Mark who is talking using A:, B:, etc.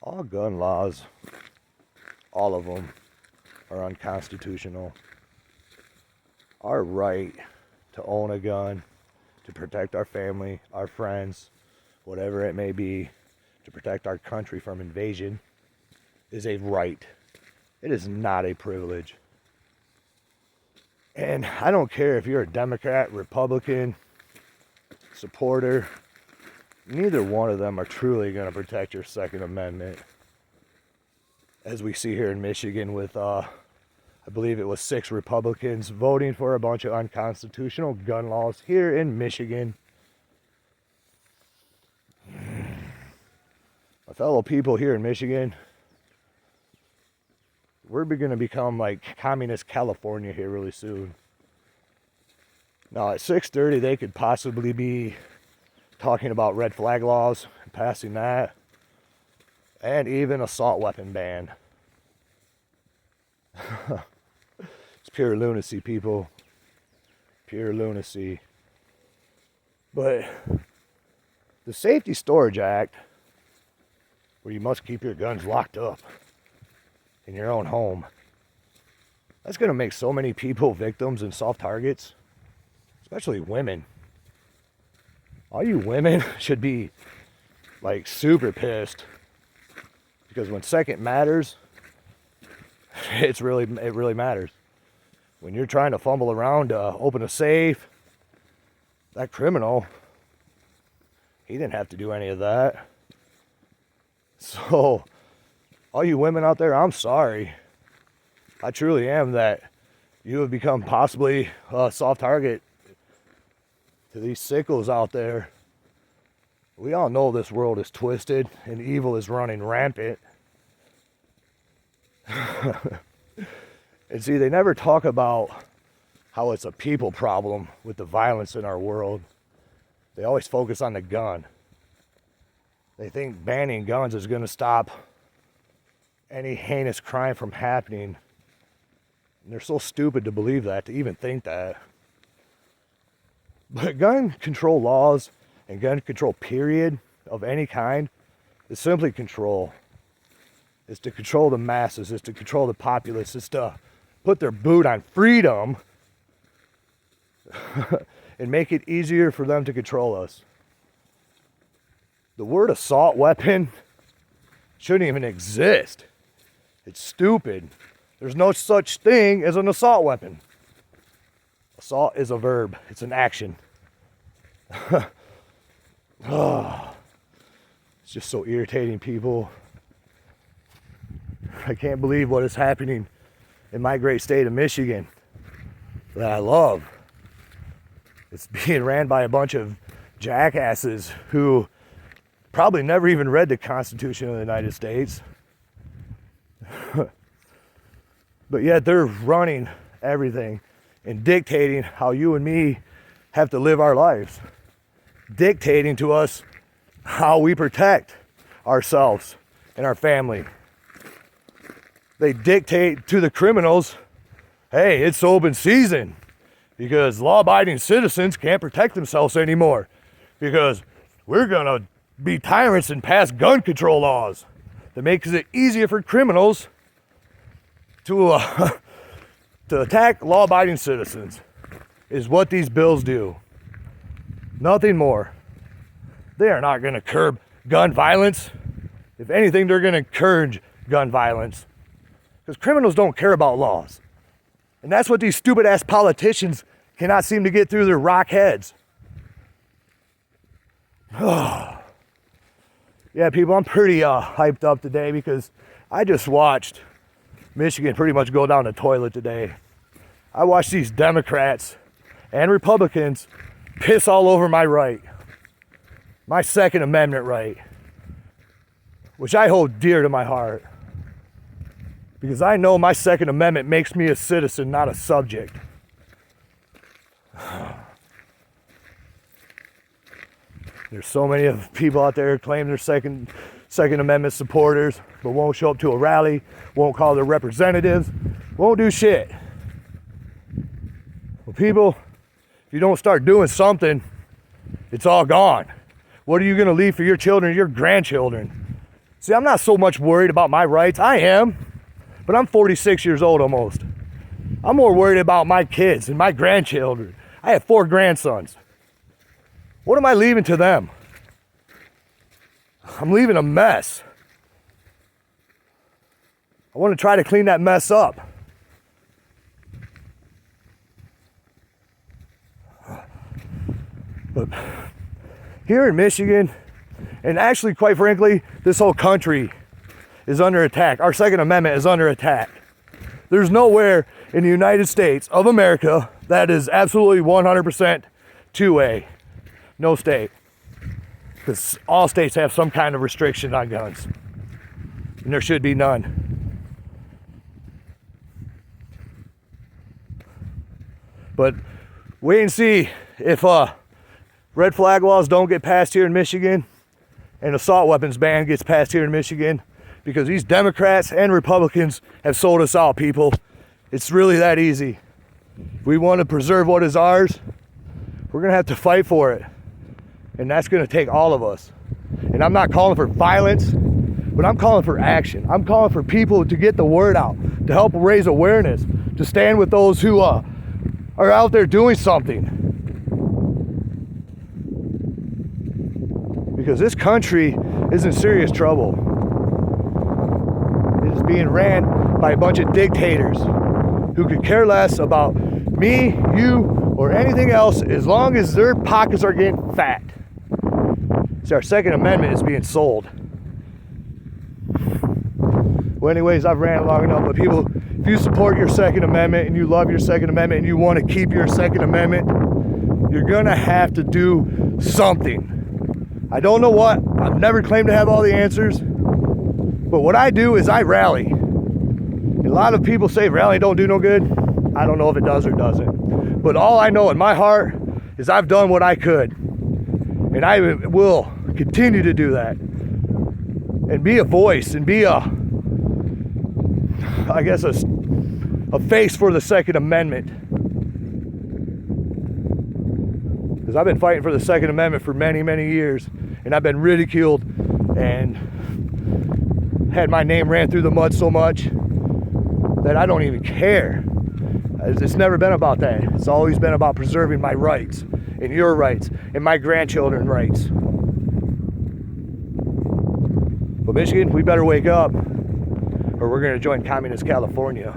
A: All gun laws, all of them, are unconstitutional. Our right to own a gun, to protect our family, our friends, whatever it may be, to protect our country from invasion, is a right. It is not a privilege. And I don't care if you're a Democrat, Republican, supporter, neither one of them are truly going to protect your Second Amendment. As we see here in Michigan with, I believe it was 6 Republicans voting for a bunch of unconstitutional gun laws here in Michigan. My fellow people here in Michigan, we're going to become like communist California here really soon. Now at 6:30 they could possibly be talking about red flag laws, passing that, and even assault weapon ban. It's pure lunacy, people. Pure lunacy. But the Safety Storage Act, where you must keep your guns locked up in your own home, that's going to make so many people victims and soft targets, especially women. All you women should be like super pissed, because when second matters, it really matters. When you're trying to fumble around to open a safe, that criminal, he didn't have to do any of that. So all you women out there, I'm sorry. I truly am that you have become possibly a soft target to these sickos out there. We all know this world is twisted and evil is running rampant. And see, they never talk about how it's a people problem with the violence in our world. They always focus on the gun. They think banning guns is going to stop any heinous crime from happening. And they're so stupid to believe that, to even think that. But gun control laws and gun control period of any kind is simply control. It's to control the masses. It's to control the populace. It's to put their boot on freedom and make it easier for them to control us. The word assault weapon shouldn't even exist. It's stupid. There's no such thing as an assault weapon. Assault is a verb. It's an action. Oh, it's just so irritating, people. I can't believe what is happening in my great state of Michigan that I love. It's being ran by a bunch of jackasses who probably never even read the Constitution of the United States. But yet they're running everything and dictating how you and me have to live our lives. Dictating to us how we protect ourselves and our family. They dictate to the criminals, hey, it's open season because law-abiding citizens can't protect themselves anymore because we're gonna be tyrants and pass gun control laws that makes it easier for criminals to attack law-abiding citizens, is what these bills do. Nothing more. They are not going to curb gun violence. If anything, they're going to encourage gun violence, because criminals don't care about laws. And that's what these stupid ass politicians cannot seem to get through their rock heads. Yeah, people, I'm pretty hyped up today because I just watched Michigan pretty much go down the toilet today. I watched these Democrats and Republicans piss all over my right, my Second Amendment right, which I hold dear to my heart, because I know my Second Amendment makes me a citizen, not a subject. There's so many of people out there who claim they're Second Amendment supporters, but won't show up to a rally, won't call their representatives, won't do shit. Well, people, if you don't start doing something, it's all gone. What are you going to leave for your children, your grandchildren? See, I'm not so much worried about my rights. I am, but I'm 46 years old almost. I'm more worried about my kids and my grandchildren. I have 4 grandsons. What am I leaving to them? I'm leaving a mess. I want to try to clean that mess up. But here in Michigan, and actually, quite frankly, this whole country is under attack. Our Second Amendment is under attack. There's nowhere in the United States of America that is absolutely 100% 2A. No state. Because all states have some kind of restriction on guns. And there should be none. But wait and see if red flag laws don't get passed here in Michigan and assault weapons ban gets passed here in Michigan, because these Democrats and Republicans have sold us out, people. It's really that easy. If we want to preserve what is ours, we're going to have to fight for it. And that's going to take all of us. And I'm not calling for violence, but I'm calling for action. I'm calling for people to get the word out, to help raise awareness, to stand with those who are out there doing something. Because this country is in serious trouble. It is being ran by a bunch of dictators who could care less about me, you, or anything else as long as their pockets are getting fat. So our Second Amendment is being sold. Well, anyways, I've ran long enough, but people, if you support your Second Amendment and you love your Second Amendment and you want to keep your Second Amendment, you're gonna have to do something. I don't know what. I've never claimed to have all the answers. But what I do is I rally. And a lot of people say rally don't do no good. I don't know if it does or doesn't. But all I know in my heart is I've done what I could. And I will continue to do that. And be a voice and be a face for the Second Amendment. Because I've been fighting for the Second Amendment for many, many years. And I've been ridiculed and had my name ran through the mud so much that I don't even care. It's never been about that. It's always been about preserving my rights and your rights and my grandchildren's rights. But Michigan, we better wake up or we're going to join Communist California.